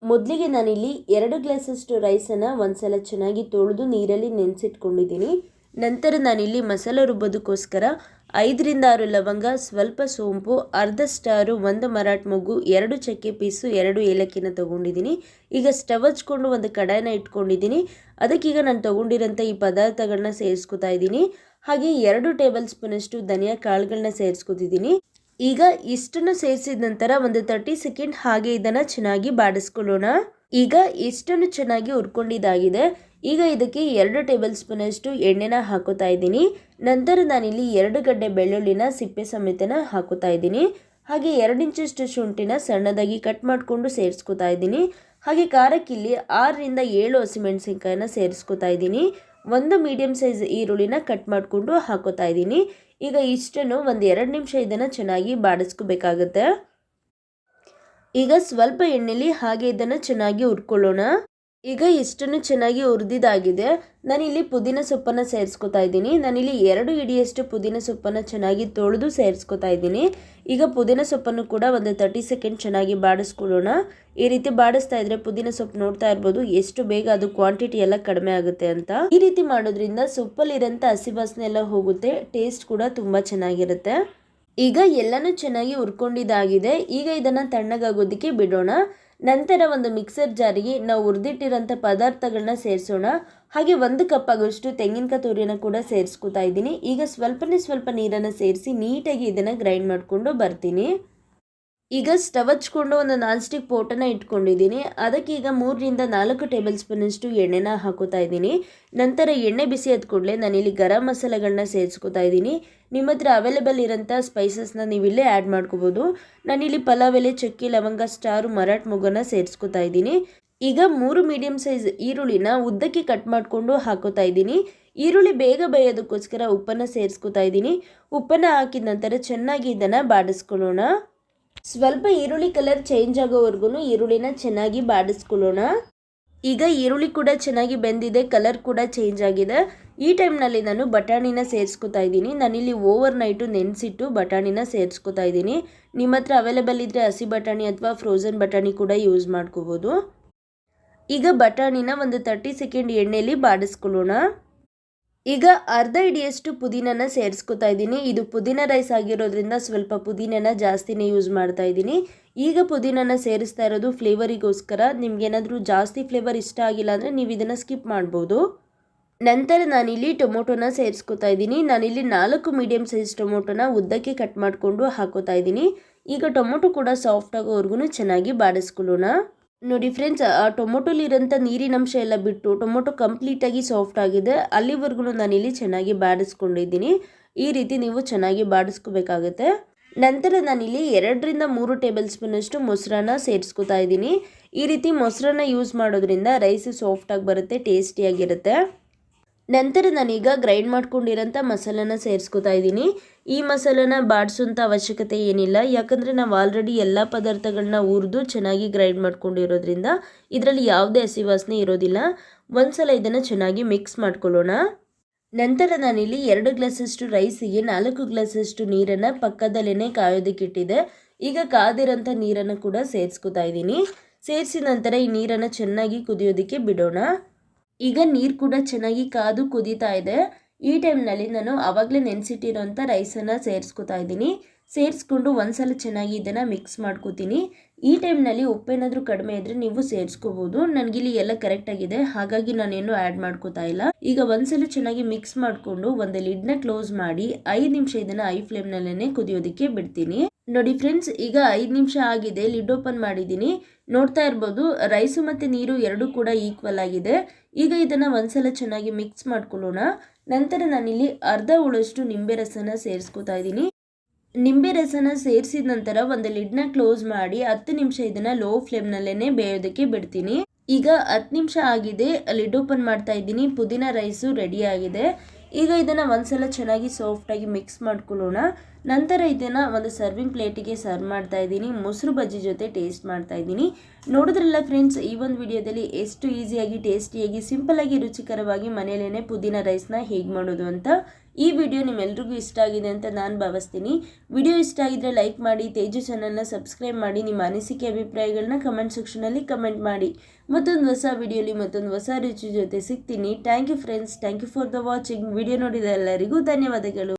ಮೊದಲಿಗೆ ನಾನಿಲ್ಲಿ 2 ಗ್ಲಾಸಷ್ಟು ರೈಸನ್ನು ಒಂದ್ಸಲ ಚೆನ್ನಾಗಿ ತೊಳೆದು ನೀರಲ್ಲಿ ನೆನೆಸಿಟ್ಕೊಂಡಿದ್ದೀನಿ. ನಂತರ ನಾನಿಲ್ಲಿ ಮಸಾಲೆ ರುಬ್ಬೋದಕ್ಕೋಸ್ಕರ 5ರಿಂದ 6 ಲವಂಗ, ಸ್ವಲ್ಪ ಸೋಂಪು, ಅರ್ಧ ಸ್ಟಾರು, 1 ಮರಾಠ ಮೊಗ್ಗು, 2 ಚಕ್ಕೆ ಪೀಸು, 2 ಏಲಕ್ಕಿನ ತೊಗೊಂಡಿದ್ದೀನಿ. ಈಗ ಸ್ಟವ್ ಹಚ್ಕೊಂಡು ಒಂದು ಕಡಾಯಿನ ಇಟ್ಕೊಂಡಿದ್ದೀನಿ. ಅದಕ್ಕೀಗ ನಾನು ತೊಗೊಂಡಿರೋಂಥ ಈ ಪದಾರ್ಥಗಳನ್ನ ಸೇರಿಸ್ಕೊತಾ ಇದ್ದೀನಿ. ಹಾಗೆ 2 ಟೇಬಲ್ ಸ್ಪೂನಷ್ಟು ಧನಿಯಾ ಕಾಳುಗಳನ್ನ ಸೇರಿಸ್ಕೊತಿದ್ದೀನಿ. ಈಗ ಇಷ್ಟನ್ನು ಸೇರಿಸಿದ ನಂತರ ಒಂದು 30 ಸೆಕೆಂಡ್ ಹಾಗೆ ಇದನ್ನು ಚೆನ್ನಾಗಿ ಬಾಡಿಸ್ಕೊಳ್ಳೋಣ. ಈಗ ಇಷ್ಟನ್ನು ಚೆನ್ನಾಗಿ ಹುರ್ಕೊಂಡಿದ್ದಾಗಿದೆ. ಈಗ ಇದಕ್ಕೆ 2 ಟೇಬಲ್ ಸ್ಪೂನಷ್ಟು ಎಣ್ಣೆನ ಹಾಕೋತಾ ಇದ್ದೀನಿ. ನಂತರ ನಾನಿಲ್ಲಿ 2 ಗಡ್ಡೆ ಬೆಳ್ಳುಳ್ಳಿನ ಸಿಪ್ಪೆ ಸಮೇತನ ಹಾಕೋತಾ ಇದ್ದೀನಿ. ಹಾಗೆ 2 ಇಂಚಷ್ಟು ಶುಂಠಿನ ಸಣ್ಣದಾಗಿ ಕಟ್ ಮಾಡಿಕೊಂಡು ಸೇರಿಸ್ಕೊತಾ ಇದ್ದೀನಿ. ಹಾಗೆ ಖಾರಕ್ಕಿಲ್ಲಿ 6ರಿಂದ 7 ಹಸಿಮೆಣಸಿನ್ಕಾಯಿನ ಸೇರಿಸ್ಕೊತಾ ಇದ್ದೀನಿ. 1 ಮೀಡಿಯಂ ಸೈಜ್ ಈರುಳ್ಳಿನ ಕಟ್ ಮಾಡಿಕೊಂಡು ಹಾಕೋತಾ ಇದ್ದೀನಿ. ಈಗ ಇಷ್ಟನ್ನು ಒಂದು 2 ನಿಮಿಷ ಇದನ್ನು ಚೆನ್ನಾಗಿ ಬಾಡಿಸ್ಕೋಬೇಕಾಗತ್ತೆ. ಈಗ ಸ್ವಲ್ಪ ಎಣ್ಣೆಲಿ ಹಾಗೆ ಇದನ್ನು ಚೆನ್ನಾಗಿ ಹುರ್ಕೊಳ್ಳೋಣ. ಈಗ ಇಷ್ಟನ್ನು ಚೆನ್ನಾಗಿ ಹುರಿದಿದ್ದಾಗಿದೆ. ನಾನಿಲ್ಲಿ ಪುದೀನ ಸೊಪ್ಪನ್ನು ಸೇರಿಸ್ಕೊತಾ ಇದ್ದೀನಿ. ನಾನಿಲ್ಲಿ 2 ಹಿಡಿಯಷ್ಟು ಪುದೀನ ಸೊಪ್ಪನ್ನು ಚೆನ್ನಾಗಿ ತೊಳೆದು ಸೇರಿಸ್ಕೊತಾ ಇದ್ದೀನಿ. ಈಗ ಪುದೀನ ಸೊಪ್ಪನ್ನು ಕೂಡ ಒಂದು 30 ಸೆಕೆಂಡ್ ಚೆನ್ನಾಗಿ ಬಾಡಿಸ್ಕೊಳ್ಳೋಣ. ಈ ರೀತಿ ಬಾಡಿಸ್ತಾ ಇದ್ರೆ ಪುದೀನ ಸೊಪ್ಪು ನೋಡ್ತಾ ಇರ್ಬೋದು ಎಷ್ಟು ಬೇಗ ಅದು ಕ್ವಾಂಟಿಟಿ ಎಲ್ಲ ಕಡಿಮೆ ಆಗುತ್ತೆ ಅಂತ. ಈ ರೀತಿ ಮಾಡೋದ್ರಿಂದ ಸೊಪ್ಪಲ್ಲಿರೋಂಥ ಹಸಿ ವಾಸನೆ ಎಲ್ಲ ಹೋಗುತ್ತೆ, ಟೇಸ್ಟ್ ಕೂಡ ತುಂಬ ಚೆನ್ನಾಗಿರುತ್ತೆ. ಈಗ ಎಲ್ಲನೂ ಚೆನ್ನಾಗಿ ಹುರ್ಕೊಂಡಿದ್ದಾಗಿದೆ. ಈಗ ಇದನ್ನು ತಣ್ಣಗಾಗೋದಕ್ಕೆ ಬಿಡೋಣ. ನಂತರ ಒಂದು ಮಿಕ್ಸರ್ ಜಾರಿಗೆ ನಾವು ಹುರಿದಿಟ್ಟಿರೋಂಥ ಪದಾರ್ಥಗಳನ್ನ ಸೇರಿಸೋಣ. ಹಾಗೆ 1 ಕಪ್ ಆಗೋಷ್ಟು ತೆಂಗಿನಕಾಯಿ ತುರಿನ ಕೂಡ ಸೇರಿಸ್ಕೊತಾ ಇದ್ದೀನಿ. ಈಗ ಸ್ವಲ್ಪ ನೀರನ್ನು ಸೇರಿಸಿ ನೀಟಾಗಿ ಇದನ್ನು ಗ್ರೈಂಡ್ ಮಾಡಿಕೊಂಡು ಬರ್ತೀನಿ. ಈಗ ಸ್ಟವ್ ಹಚ್ಕೊಂಡು ಒಂದು ನಾನ್ ಸ್ಟಿಕ್ ಪೋಟನ್ನು ಇಟ್ಕೊಂಡಿದ್ದೀನಿ. ಅದಕ್ಕೆ ಈಗ 3ರಿಂದ 4 ಟೇಬಲ್ ಸ್ಪೂನಷ್ಟು ಎಣ್ಣೆನ ಹಾಕೋತಾ ಇದ್ದೀನಿ. ನಂತರ ಎಣ್ಣೆ ಬಿಸಿ ಆದ ಕೂಡಲೇ ನಾನಿಲ್ಲಿ ಗರಂ ಮಸಾಲೆಗಳನ್ನ ಸೇರಿಸ್ಕೊತಾ ಇದ್ದೀನಿ. ನಿಮ್ಮ ಹತ್ರ ಅವೈಲೇಬಲ್ ಇರೋಂಥ ಸ್ಪೈಸಸ್ನ ನೀವಿಲ್ಲೇ ಆ್ಯಡ್ ಮಾಡ್ಕೋಬೋದು. ನಾನಿಲ್ಲಿ ಪಲಾವ್ ಎಲೆ, ಚಕ್ಕೆ, ಲವಂಗ, ಸ್ಟಾರು, ಮರಾಠ ಮೊಗ್ಗನ್ನ ಸೇರಿಸ್ಕೊತಾ ಇದ್ದೀನಿ. ಈಗ 3 ಮೀಡಿಯಂ ಸೈಜ್ ಈರುಳ್ಳಿನ ಉದ್ದಕ್ಕೆ ಕಟ್ ಮಾಡಿಕೊಂಡು ಹಾಕೋತಾ ಇದ್ದೀನಿ. ಈರುಳ್ಳಿ ಬೇಗ ಬೇಯೋದಕ್ಕೋಸ್ಕರ ಉಪ್ಪನ್ನು ಸೇರಿಸ್ಕೊತಾ ಇದ್ದೀನಿ. ಉಪ್ಪನ್ನು ಹಾಕಿದ ನಂತರ ಚೆನ್ನಾಗಿ ಇದನ್ನು ಬಾಡಿಸ್ಕೊಳ್ಳೋಣ. ಸ್ವಲ್ಪ ಈರುಳ್ಳಿ ಕಲರ್ ಚೇಂಜ್ ಆಗೋವರೆಗೂ ಈರುಳ್ಳಿನ ಚೆನ್ನಾಗಿ ಬಾಡಿಸ್ಕೊಳ್ಳೋಣ. ಈಗ ಈರುಳ್ಳಿ ಕೂಡ ಚೆನ್ನಾಗಿ ಬೆಂದಿದೆ, ಕಲರ್ ಕೂಡ ಚೇಂಜ್ ಆಗಿದೆ. ಈ ಟೈಮ್ನಲ್ಲಿ ನಾನು ಬಟಾಣಿನ ಸೇರಿಸ್ಕೊತಾ ಇದ್ದೀನಿ. ನಾನಿಲ್ಲಿ ಓವರ್ ನೈಟು ನೆನೆಸಿಟ್ಟು ಬಟಾಣಿನ ಸೇರಿಸ್ಕೊತಾ ಇದ್ದೀನಿ. ನಿಮ್ಮ ಹತ್ರ ಅವೈಲೇಬಲ್ ಇದ್ದರೆ ಹಸಿ ಬಟಾಣಿ ಅಥವಾ ಫ್ರೋಝನ್ ಬಟಾಣಿ ಕೂಡ ಯೂಸ್ ಮಾಡ್ಕೋಬೋದು. ಈಗ ಬಟಾಣಿನ ಒಂದು 30 ಸೆಕೆಂಡ್ ಎಣ್ಣೆಯಲ್ಲಿ ಬಾಡಿಸ್ಕೊಳ್ಳೋಣ. ಈಗ ಅರ್ಧ ಹಿಡಿಯಷ್ಟು ಪುದೀನನ ಸೇರಿಸ್ಕೊತಾ ಇದ್ದೀನಿ. ಇದು ಪುದೀನ ರೈಸ್ ಆಗಿರೋದ್ರಿಂದ ಸ್ವಲ್ಪ ಪುದೀನನ ಜಾಸ್ತಿನೇ ಯೂಸ್ ಮಾಡ್ತಾ ಇದ್ದೀನಿ. ಈಗ ಪುದೀನನ ಸೇರಿಸ್ತಾ ಇರೋದು ಫ್ಲೇವರಿಗೋಸ್ಕರ. ನಿಮ್ಗೇನಾದರೂ ಜಾಸ್ತಿ ಫ್ಲೇವರ್ ಇಷ್ಟ ಆಗಿಲ್ಲ ಅಂದರೆ ನೀವು ಇದನ್ನು ಸ್ಕಿಪ್ ಮಾಡ್ಬೋದು. ನಂತರ ನಾನಿಲ್ಲಿ ಟೊಮೊಟೊನ ಸೇರಿಸ್ಕೊತಾ ಇದ್ದೀನಿ. ನಾನಿಲ್ಲಿ 4 ಮೀಡಿಯಂ ಸೈಜ್ ಟೊಮೊಟೊನ ಉದ್ದಕ್ಕೆ ಕಟ್ ಮಾಡಿಕೊಂಡು ಹಾಕೋತಾ ಇದ್ದೀನಿ. ಈಗ ಟೊಮೊಟೊ ಕೂಡ ಸಾಫ್ಟ್ ಆಗೋವರೆಗೂ ಚೆನ್ನಾಗಿ ಬಾಡಿಸ್ಕೊಳ್ಳೋಣ. ನೋಡಿ ಫ್ರೆಂಡ್ಸ್, ಆ ಟೊಮೊಟೊಲಿರೋಂಥ ನೀರಿನಂಶ ಎಲ್ಲ ಬಿಟ್ಟು ಟೊಮೊಟೊ ಕಂಪ್ಲೀಟಾಗಿ ಸಾಫ್ಟ್ ಆಗಿದೆ. ಅಲ್ಲಿವರೆಗೂ ನಾನಿಲ್ಲಿ ಚೆನ್ನಾಗಿ ಬಾಡಿಸ್ಕೊಂಡಿದ್ದೀನಿ. ಈ ರೀತಿ ನೀವು ಚೆನ್ನಾಗಿ ಬಾಡಿಸ್ಕೋಬೇಕಾಗುತ್ತೆ. ನಂತರ ನಾನಿಲ್ಲಿ 2ರಿಂದ 3 ಟೇಬಲ್ ಸ್ಪೂನಷ್ಟು ಮೊಸರನ್ನ ಸೇರಿಸ್ಕೊತಾ ಇದ್ದೀನಿ. ಈ ರೀತಿ ಮೊಸರನ್ನ ಯೂಸ್ ಮಾಡೋದ್ರಿಂದ ರೈಸ್ ಸಾಫ್ಟಾಗಿ ಬರುತ್ತೆ, ಟೇಸ್ಟಿಯಾಗಿರುತ್ತೆ. ನಂತರ ನಾನೀಗ ಗ್ರೈಂಡ್ ಮಾಡ್ಕೊಂಡಿರೋಂಥ ಮಸಾಲನ ಸೇರಿಸ್ಕೊತಾ ಇದ್ದೀನಿ. ಈ ಮಸಾಲನ ಬಾಡಿಸೋಂಥ ಅವಶ್ಯಕತೆ ಏನಿಲ್ಲ, ಯಾಕಂದರೆ ನಾವು ಆಲ್ರೆಡಿ ಎಲ್ಲ ಪದಾರ್ಥಗಳನ್ನ ಹುರಿದು ಚೆನ್ನಾಗಿ ಗ್ರೈಂಡ್ ಮಾಡ್ಕೊಂಡಿರೋದ್ರಿಂದ ಇದರಲ್ಲಿ ಯಾವುದೇ ಹಸಿ ವಾಸನೆ ಇರೋದಿಲ್ಲ. ಒಂದ್ಸಲ ಇದನ್ನು ಚೆನ್ನಾಗಿ ಮಿಕ್ಸ್ ಮಾಡ್ಕೊಳ್ಳೋಣ. ನಂತರ ನಾನಿಲ್ಲಿ 2 ಗ್ಲಾಸಷ್ಟು ರೈಸಿಗೆ 4 ಗ್ಲಾಸಷ್ಟು ನೀರನ್ನು ಪಕ್ಕದಲ್ಲೇ ಕಾಯೋದಕ್ಕಿಟ್ಟಿದೆ. ಈಗ ಕಾದಿರೋಂಥ ನೀರನ್ನು ಕೂಡ ಸೇರಿಸ್ಕೊತಾ ಇದ್ದೀನಿ. ಸೇರಿಸಿದ ನಂತರ ಈ ನೀರನ್ನು ಚೆನ್ನಾಗಿ ಕುದಿಯೋದಕ್ಕೆ ಬಿಡೋಣ. ಈಗ ನೀರು ಕೂಡ ಚೆನ್ನಾಗಿ ಕಾದು ಕುದೀತಾ ಇದೆ. ಈ ಟೈಮ್ನಲ್ಲಿ ನಾನು ಆವಾಗಲೇ ನೆನೆಸಿಟ್ಟಿರೋಂಥ ರೈಸನ್ನು ಸೇರಿಸ್ಕೊತಾ ಇದ್ದೀನಿ. ಸೇರಿಸ್ಕೊಂಡು ಒಂದ್ಸಲ ಚೆನ್ನಾಗಿ ಇದನ್ನು ಮಿಕ್ಸ್ ಮಾಡ್ಕೋತೀನಿ. ಈ ಟೈಮ್ನಲ್ಲಿ ಉಪ್ಪೇನಾದರೂ ಕಡಿಮೆ ಇದ್ದರೆ ನೀವು ಸೇರಿಸ್ಕೋಬೋದು. ನನಗಿಲ್ಲಿ ಎಲ್ಲ ಕರೆಕ್ಟಾಗಿದೆ, ಹಾಗಾಗಿ ನಾನೇನು ಆ್ಯಡ್ ಮಾಡ್ಕೋತಾ ಇಲ್ಲ. ಈಗ ಒಂದ್ಸಲ ಚೆನ್ನಾಗಿ ಮಿಕ್ಸ್ ಮಾಡಿಕೊಂಡು ಒಂದು ಲಿಡ್ನ ಕ್ಲೋಸ್ ಮಾಡಿ 5 ನಿಮಿಷ ಇದನ್ನು ಐ ಫ್ಲೇಮ್ನಲ್ಲೇ ಕುದಿಯೋದಕ್ಕೆ ಬಿಡ್ತೀನಿ. ನೋಡಿ ಫ್ರೆಂಡ್ಸ್, ಈಗ 5 ನಿಮಿಷ ಆಗಿದೆ. ಲಿಡ್ ಓಪನ್ ಮಾಡಿದ್ದೀನಿ. ನೋಡ್ತಾ ಇರ್ಬೋದು ರೈಸು ಮತ್ತು ನೀರು ಎರಡೂ ಕೂಡ ಈಕ್ವಲ್ ಆಗಿದೆ. ಈಗ ಇದನ್ನು ಒಂದ್ಸಲ ಚೆನ್ನಾಗಿ ಮಿಕ್ಸ್ ಮಾಡ್ಕೊಳ್ಳೋಣ. ನಂತರ ನಾನಿಲ್ಲಿ ಅರ್ಧ ಉಳಷ್ಟು ನಿಂಬೆ ರಸನ ಸೇರಿಸ್ಕೊತಾ ಇದ್ದೀನಿ. ನಿಂಬೆ ರಸನ ಸೇರಿಸಿದ ನಂತರ ಒಂದು ಲಿಡ್ನ ಕ್ಲೋಸ್ ಮಾಡಿ 10 ನಿಮಿಷ ಇದನ್ನು ಲೋ ಫ್ಲೇಮ್ನಲ್ಲೇ ಬೇಯೋದಕ್ಕೆ ಬಿಡ್ತೀನಿ. ಈಗ 10 ನಿಮಿಷ ಆಗಿದೆ. ಲಿಡ್ ಓಪನ್ ಮಾಡ್ತಾ ಇದ್ದೀನಿ. ಪುದೀನ ರೈಸು ರೆಡಿ ಆಗಿದೆ. ಈಗ ಇದನ್ನು ಒಂದ್ಸಲ ಚೆನ್ನಾಗಿ ಸಾಫ್ಟಾಗಿ ಮಿಕ್ಸ್ ಮಾಡ್ಕೊಳ್ಳೋಣ. ನಂತರ ಇದನ್ನು ಒಂದು ಸರ್ವಿಂಗ್ ಪ್ಲೇಟಿಗೆ ಸರ್ವ್ ಮಾಡ್ತಾ ಇದ್ದೀನಿ. ಮೊಸರು ಬಜ್ಜಿ ಜೊತೆ ಟೇಸ್ಟ್ ಮಾಡ್ತಾ ಇದ್ದೀನಿ. ನೋಡಿದ್ರಲ್ಲ ಫ್ರೆಂಡ್ಸ್, ಈ ಒಂದು ವಿಡಿಯೋದಲ್ಲಿ ಎಷ್ಟು ಈಸಿಯಾಗಿ, ಟೇಸ್ಟಿಯಾಗಿ, ಸಿಂಪಲ್ಲಾಗಿ, ರುಚಿಕರವಾಗಿ ಮನೆಯಲ್ಲೇ ಪುದೀನ ರೈಸ್ನ ಹೇಗೆ ಮಾಡೋದು ಅಂತ. ಈ ವಿಡಿಯೋ ನಿಮ್ಮೆಲ್ರಿಗೂ ಇಷ್ಟ ಆಗಿದೆ ಅಂತ ನಾನು ಭಾವಿಸ್ತೀನಿ. ವಿಡಿಯೋ ಇಷ್ಟ ಆಗಿದ್ರೆ ಲೈಕ್ ಮಾಡಿ, ತೇಜು ಚಾನಲ್ನ ಸಬ್ಸ್ಕ್ರೈಬ್ ಮಾಡಿ, ನಿಮ್ಮ ಅನಿಸಿಕೆ ಅಭಿಪ್ರಾಯಗಳನ್ನ ಕಮೆಂಟ್ ಸೆಕ್ಷನಲ್ಲಿ ಕಮೆಂಟ್ ಮಾಡಿ. ಮತ್ತೊಂದು ಹೊಸ ವಿಡಿಯೋಲಿ ಮತ್ತೊಂದು ಹೊಸ ರುಚಿ ಜೊತೆ ಸಿಗ್ತೀನಿ. Thank you friends, thank you for the watching. ವಿಡಿಯೋ ನೋಡಿದ ಎಲ್ಲರಿಗೂ ಧನ್ಯವಾದಗಳು.